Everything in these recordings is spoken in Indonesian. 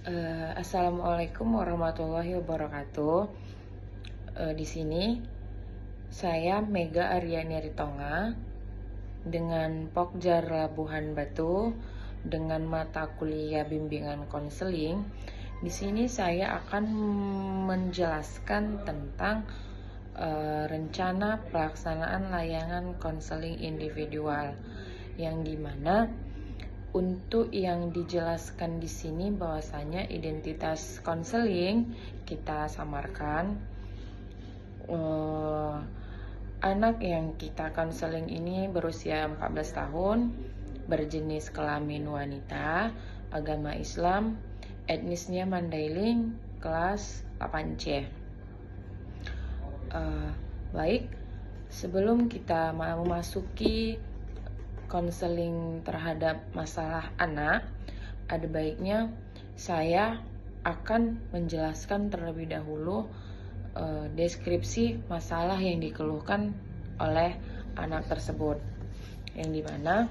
Assalamualaikum warahmatullahi wabarakatuh. Di sini saya Mega Aryani Ritonga dengan Pokjar Labuhan Batu dengan mata kuliah bimbingan konseling. Di sini saya akan menjelaskan tentang rencana pelaksanaan layanan konseling individual yang dimana untuk yang dijelaskan di sini bahwasanya identitas konseling kita samarkan anak yang kita konseling ini berusia 14 tahun, berjenis kelamin wanita, agama Islam, etnisnya Mandailing, kelas 8C. Baik, sebelum kita memasuki konseling terhadap masalah anak, ada baiknya saya akan menjelaskan terlebih dahulu deskripsi masalah yang dikeluhkan oleh anak tersebut, yang dimana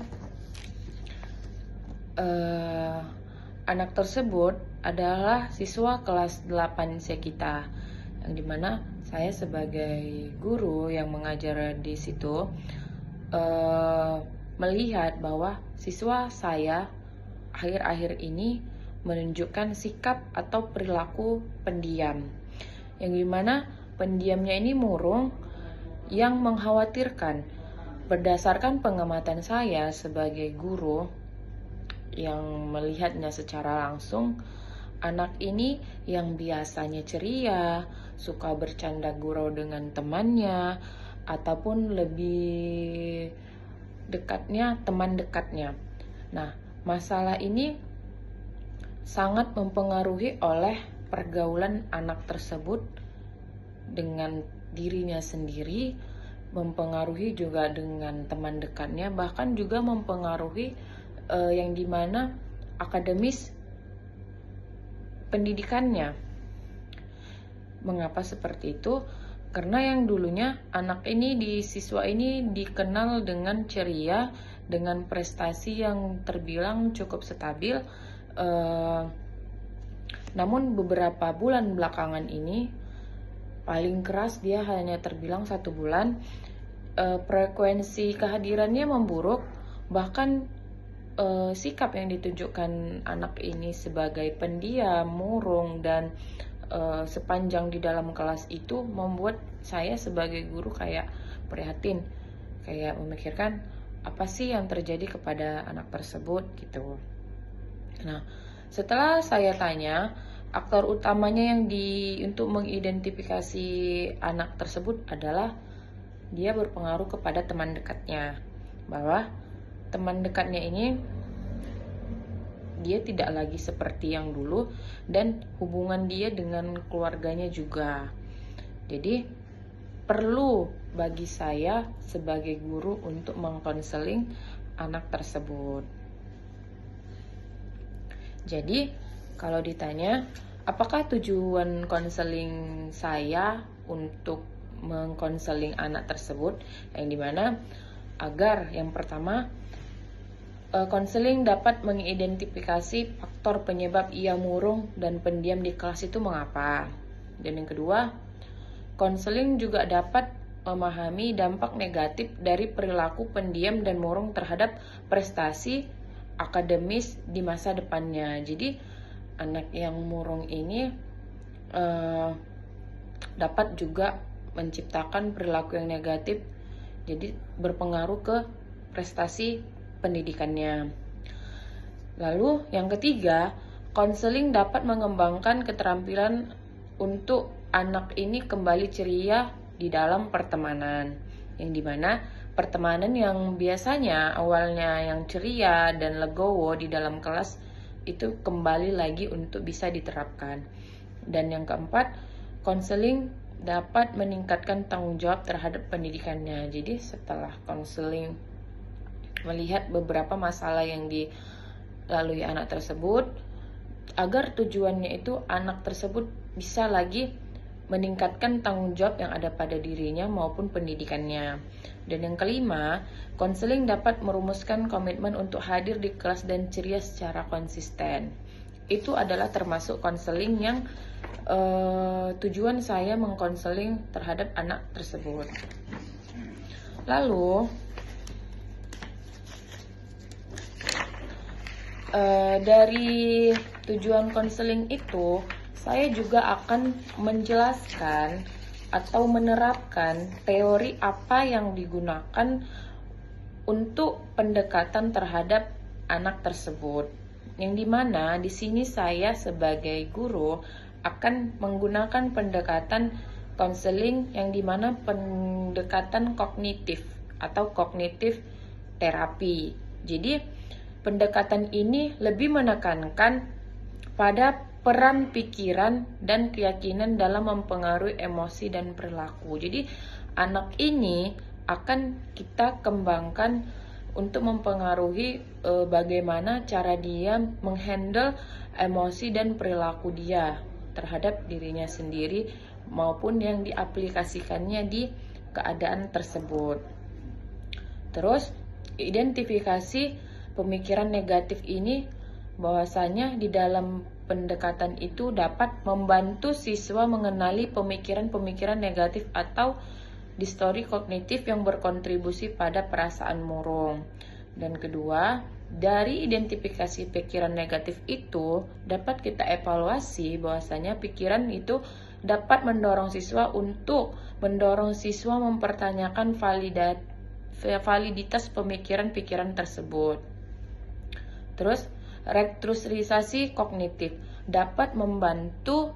anak tersebut adalah siswa kelas 8C kita, yang dimana saya sebagai guru yang mengajar di situ melihat bahwa siswa saya akhir-akhir ini menunjukkan sikap atau perilaku pendiam, yang dimana pendiamnya ini murung, yang mengkhawatirkan. Berdasarkan pengamatan saya sebagai guru yang melihatnya secara langsung, anak ini yang biasanya ceria, suka bercanda gurau dengan temannya, ataupun lebih dekatnya teman dekatnya. Nah, masalah ini sangat mempengaruhi oleh pergaulan anak tersebut dengan dirinya sendiri, mempengaruhi juga dengan teman dekatnya, bahkan juga mempengaruhi yang dimana akademis pendidikannya. Mengapa seperti itu? Karena yang dulunya anak ini siswa ini dikenal dengan ceria, dengan prestasi yang terbilang cukup stabil. Namun beberapa bulan belakangan ini, paling keras dia hanya terbilang 1 bulan, frekuensi kehadirannya memburuk. Bahkan sikap yang ditunjukkan anak ini sebagai pendiam, murung, dan sepanjang di dalam kelas itu membuat saya sebagai guru kayak prihatin, kayak memikirkan apa sih yang terjadi kepada anak tersebut gitu. Nah, setelah saya tanya, aktor utamanya yang untuk mengidentifikasi anak tersebut adalah dia berpengaruh kepada teman dekatnya, bahwa teman dekatnya ini dia tidak lagi seperti yang dulu, dan hubungan dia dengan keluarganya juga. Jadi perlu bagi saya sebagai guru untuk mengkonseling anak tersebut. Jadi kalau ditanya apakah tujuan konseling saya untuk mengkonseling anak tersebut, yang dimana agar yang pertama, konseling dapat mengidentifikasi faktor penyebab ia murung dan pendiam di kelas itu mengapa. Dan yang kedua, konseling juga dapat memahami dampak negatif dari perilaku pendiam dan murung terhadap prestasi akademis di masa depannya. Jadi anak yang murung ini dapat juga menciptakan perilaku yang negatif, jadi berpengaruh ke prestasi pendidikannya. Lalu yang ketiga, konseling dapat mengembangkan keterampilan untuk anak ini kembali ceria di dalam pertemanan, yang dimana pertemanan yang biasanya awalnya yang ceria dan legowo di dalam kelas itu kembali lagi untuk bisa diterapkan. Dan yang keempat, konseling dapat meningkatkan tanggung jawab terhadap pendidikannya. Jadi setelah konseling melihat beberapa masalah yang dilalui anak tersebut, agar tujuannya itu anak tersebut bisa lagi meningkatkan tanggung jawab yang ada pada dirinya maupun pendidikannya. Dan yang kelima, konseling dapat merumuskan komitmen untuk hadir di kelas dan ceria secara konsisten. itu adalah termasuk konseling yang tujuan saya mengkonseling terhadap anak tersebut. Lalu dari tujuan konseling itu, saya juga akan menjelaskan atau menerapkan teori apa yang digunakan untuk pendekatan terhadap anak tersebut. Yang dimana di sini saya sebagai guru akan menggunakan pendekatan konseling yang dimana pendekatan kognitif atau kognitif terapi. Jadi pendekatan ini lebih menekankan pada peran pikiran dan keyakinan dalam mempengaruhi emosi dan perilaku. Jadi anak ini akan kita kembangkan untuk mempengaruhi bagaimana cara dia menghandle emosi dan perilaku dia terhadap dirinya sendiri maupun yang diaplikasikannya di keadaan tersebut. Terus identifikasi pemikiran negatif ini bahwasanya di dalam pendekatan itu dapat membantu siswa mengenali pemikiran-pemikiran negatif atau distori kognitif yang berkontribusi pada perasaan murung. Dan kedua, dari identifikasi pikiran negatif itu dapat kita evaluasi bahwasanya pikiran itu dapat mendorong siswa mempertanyakan validitas pemikiran-pikiran tersebut. Terus, restrukturisasi kognitif dapat membantu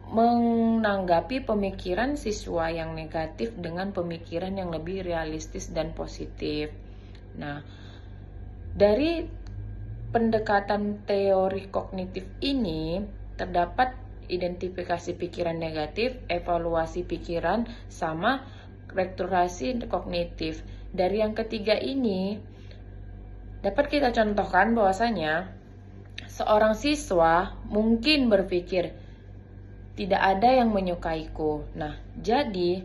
menanggapi pemikiran siswa yang negatif dengan pemikiran yang lebih realistis dan positif. Nah, dari pendekatan teori kognitif ini terdapat identifikasi pikiran negatif, evaluasi pikiran, sama restrukturisasi kognitif. Dari yang ketiga ini dapat kita contohkan bahwasanya seorang siswa mungkin berpikir tidak ada yang menyukaiku. Nah, jadi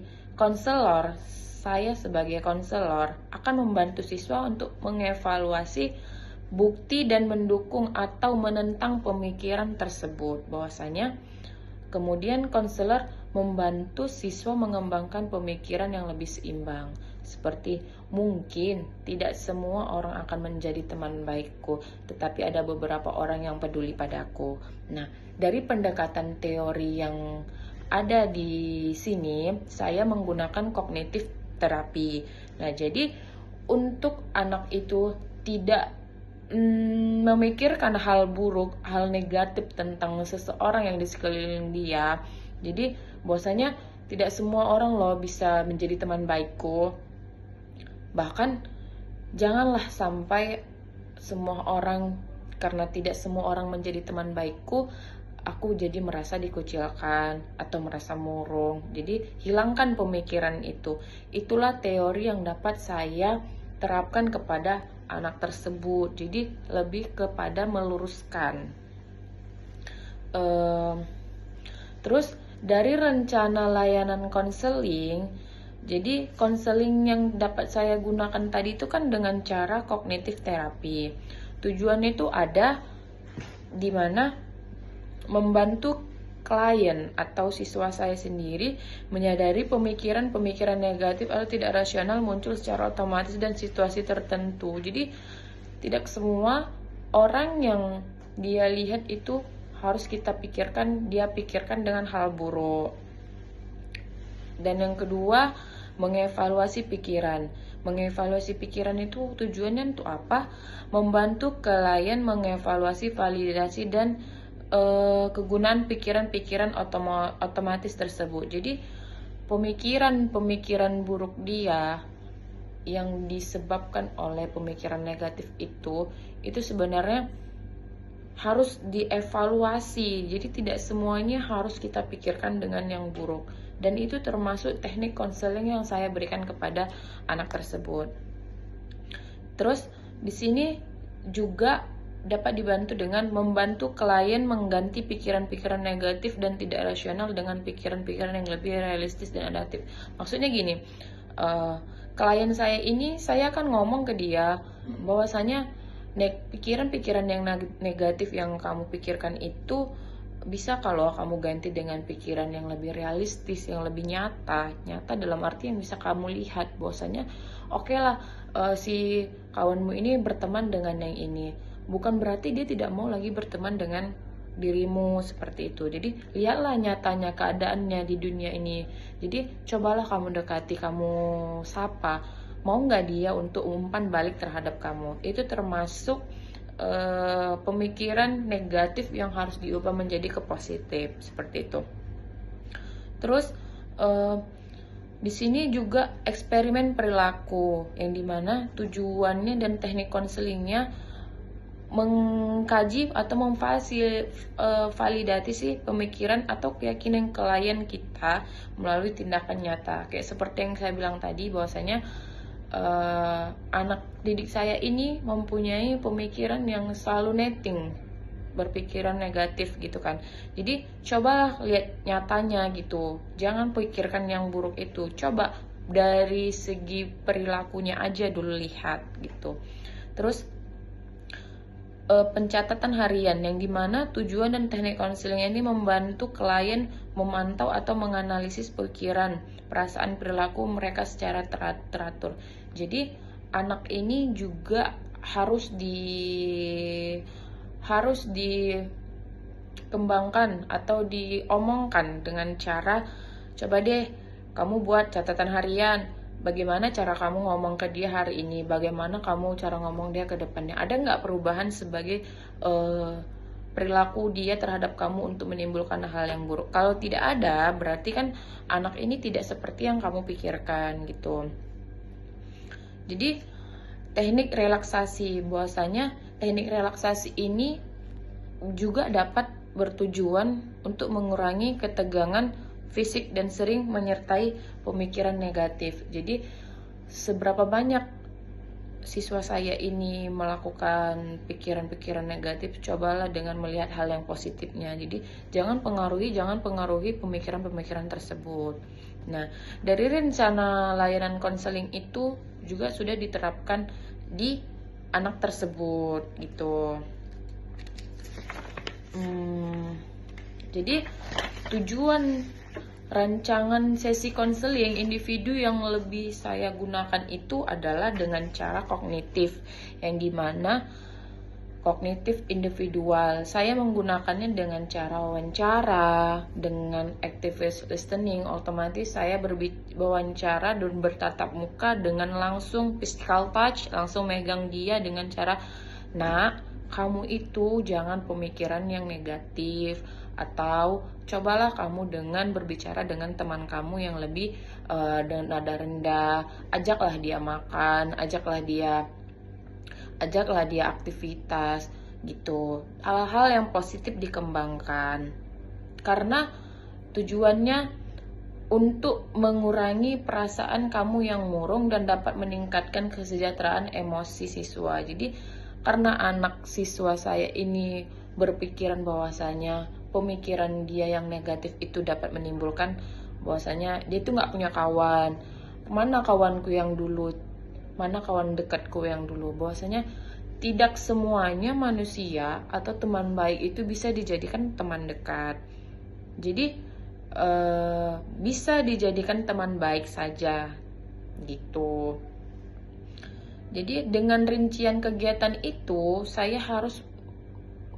saya sebagai konselor akan membantu siswa untuk mengevaluasi bukti dan mendukung atau menentang pemikiran tersebut. Bahwasanya kemudian konselor membantu siswa mengembangkan pemikiran yang lebih seimbang. Seperti mungkin tidak semua orang akan menjadi teman baikku, tetapi ada beberapa orang yang peduli padaku. Nah, dari pendekatan teori yang ada di sini, saya menggunakan kognitif terapi. Nah, jadi untuk anak itu tidak memikirkan hal buruk, hal negatif tentang seseorang yang di sekeliling dia. Jadi, bahwasanya tidak semua orang loh bisa menjadi teman baikku. Bahkan janganlah sampai semua orang, karena tidak semua orang menjadi teman baikku, aku jadi merasa dikucilkan atau merasa murung. Jadi hilangkan pemikiran itu. Itulah teori yang dapat saya terapkan kepada anak tersebut. Jadi lebih kepada meluruskan. Terus dari rencana layanan konseling, jadi konseling yang dapat saya gunakan tadi itu kan dengan cara kognitif terapi. Tujuannya itu ada di mana membantu klien atau siswa saya sendiri menyadari pemikiran-pemikiran negatif atau tidak rasional muncul secara otomatis dan situasi tertentu. Jadi tidak semua orang yang dia lihat itu harus dia pikirkan dengan hal buruk. Dan yang kedua, mengevaluasi pikiran. Mengevaluasi pikiran itu tujuannya untuk apa? Membantu klien mengevaluasi validasi dan kegunaan pikiran-pikiran otomatis tersebut. Jadi pemikiran buruk dia yang disebabkan oleh pemikiran negatif itu sebenarnya harus dievaluasi. Jadi tidak semuanya harus kita pikirkan dengan yang buruk. Dan itu termasuk teknik konseling yang saya berikan kepada anak tersebut. Terus di sini juga dapat dibantu dengan membantu klien mengganti pikiran-pikiran negatif dan tidak rasional dengan pikiran-pikiran yang lebih realistis dan adaptif. Maksudnya gini, klien saya ini, saya akan ngomong ke dia bahwasanya pikiran-pikiran yang negatif yang kamu pikirkan itu bisa kalau kamu ganti dengan pikiran yang lebih realistis, yang lebih nyata dalam arti yang bisa kamu lihat bahwasanya oke lah, si kawanmu ini berteman dengan yang ini, bukan berarti dia tidak mau lagi berteman dengan dirimu seperti itu. Jadi lihatlah nyatanya keadaannya di dunia ini. Jadi cobalah kamu dekati, kamu sapa, mau nggak dia untuk umpan balik terhadap kamu. Itu termasuk pemikiran negatif yang harus diubah menjadi ke positif seperti itu. Terus di sini juga eksperimen perilaku yang dimana tujuannya dan teknik konselingnya mengkaji atau memvalidasi sih pemikiran atau keyakinan klien kita melalui tindakan nyata. Kayak seperti yang saya bilang tadi bahwasanya anak didik saya ini mempunyai pemikiran yang selalu netting, berpikiran negatif gitu kan. Jadi cobalah lihat nyatanya gitu, jangan pikirkan yang buruk itu, coba dari segi perilakunya aja dulu lihat gitu. Terus pencatatan harian yang dimana tujuan dan teknik konseling ini membantu klien memantau atau menganalisis pikiran, perasaan, perilaku mereka secara teratur. Jadi anak ini juga harus dikembangkan atau diomongkan dengan cara, coba deh kamu buat catatan harian. Bagaimana cara kamu ngomong ke dia hari ini? Bagaimana kamu cara ngomong dia ke depannya? Ada nggak perubahan sebagai perilaku dia terhadap kamu untuk menimbulkan hal yang buruk? Kalau tidak ada, berarti kan anak ini tidak seperti yang kamu pikirkan gitu. Jadi teknik relaksasi, bahwasanya teknik relaksasi ini juga dapat bertujuan untuk mengurangi ketegangan fisik dan sering menyertai pemikiran negatif. Jadi seberapa banyak siswa saya ini melakukan pikiran-pikiran negatif, cobalah dengan melihat hal yang positifnya. Jadi jangan pengaruhi pemikiran-pemikiran tersebut. Nah, dari rencana layanan konseling itu juga sudah diterapkan di anak tersebut gitu. Jadi tujuan rancangan sesi konseling individu yang lebih saya gunakan itu adalah dengan cara kognitif, yang dimana kognitif individual. Saya menggunakannya dengan cara wawancara, dengan active listening. Otomatis saya berwawancara dan bertatap muka dengan langsung physical touch, langsung megang dia dengan cara, "Nak, kamu itu jangan pemikiran yang negatif." Atau cobalah kamu dengan berbicara dengan teman kamu yang lebih dengan nada rendah, ajaklah dia makan, ajaklah dia aktivitas gitu. Hal-hal yang positif dikembangkan. Karena tujuannya untuk mengurangi perasaan kamu yang murung dan dapat meningkatkan kesejahteraan emosi siswa. Jadi karena anak siswa saya ini berpikiran bahwasanya pemikiran dia yang negatif itu dapat menimbulkan bahwasanya dia itu nggak punya kawan. Mana kawanku yang dulu? Mana kawan dekatku yang dulu? Bahwasanya tidak semuanya manusia atau teman baik itu bisa dijadikan teman dekat. Jadi bisa dijadikan teman baik saja gitu. Jadi dengan rincian kegiatan itu saya harus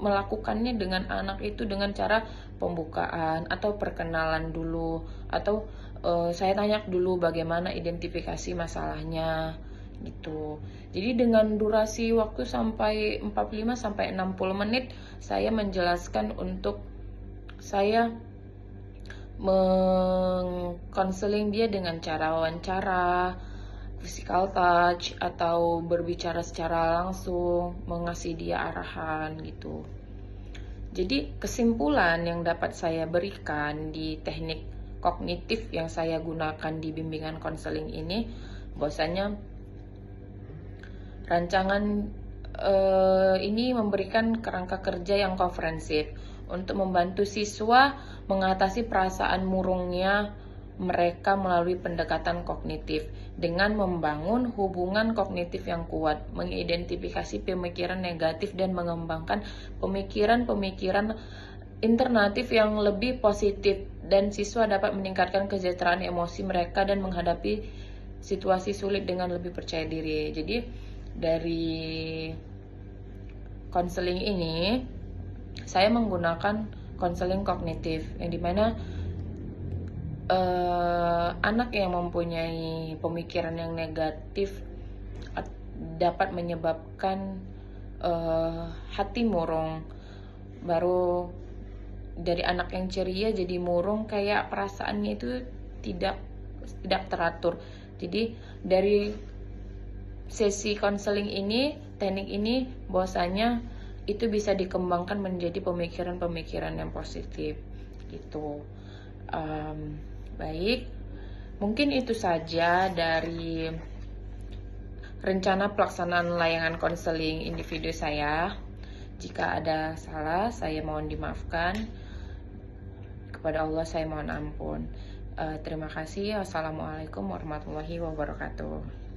melakukannya dengan anak itu dengan cara pembukaan atau perkenalan dulu, atau saya tanya dulu bagaimana identifikasi masalahnya gitu. Jadi dengan durasi waktu sampai 45 sampai 60 menit saya menjelaskan untuk saya mengkonseling dia dengan cara wawancara, physical touch, atau berbicara secara langsung, mengasih dia arahan gitu. Jadi kesimpulan yang dapat saya berikan di teknik kognitif yang saya gunakan di bimbingan konseling ini, bahwasanya rancangan ini memberikan kerangka kerja yang komprehensif untuk membantu siswa mengatasi perasaan murungnya mereka melalui pendekatan kognitif dengan membangun hubungan kognitif yang kuat, mengidentifikasi pemikiran negatif dan mengembangkan pemikiran-pemikiran alternatif yang lebih positif, dan siswa dapat meningkatkan kesejahteraan emosi mereka dan menghadapi situasi sulit dengan lebih percaya diri. Jadi dari konseling ini saya menggunakan konseling kognitif yang dimana anak yang mempunyai pemikiran yang negatif dapat menyebabkan hati murung, baru dari anak yang ceria jadi murung, kayak perasaannya itu tidak teratur. Jadi dari sesi konseling ini, teknik ini bahwasanya itu bisa dikembangkan menjadi pemikiran-pemikiran yang positif gitu. Baik, mungkin itu saja dari rencana pelaksanaan layanan konseling individu saya. Jika ada salah, saya mohon dimaafkan. Kepada Allah saya mohon ampun. Terima kasih. Wassalamualaikum warahmatullahi wabarakatuh.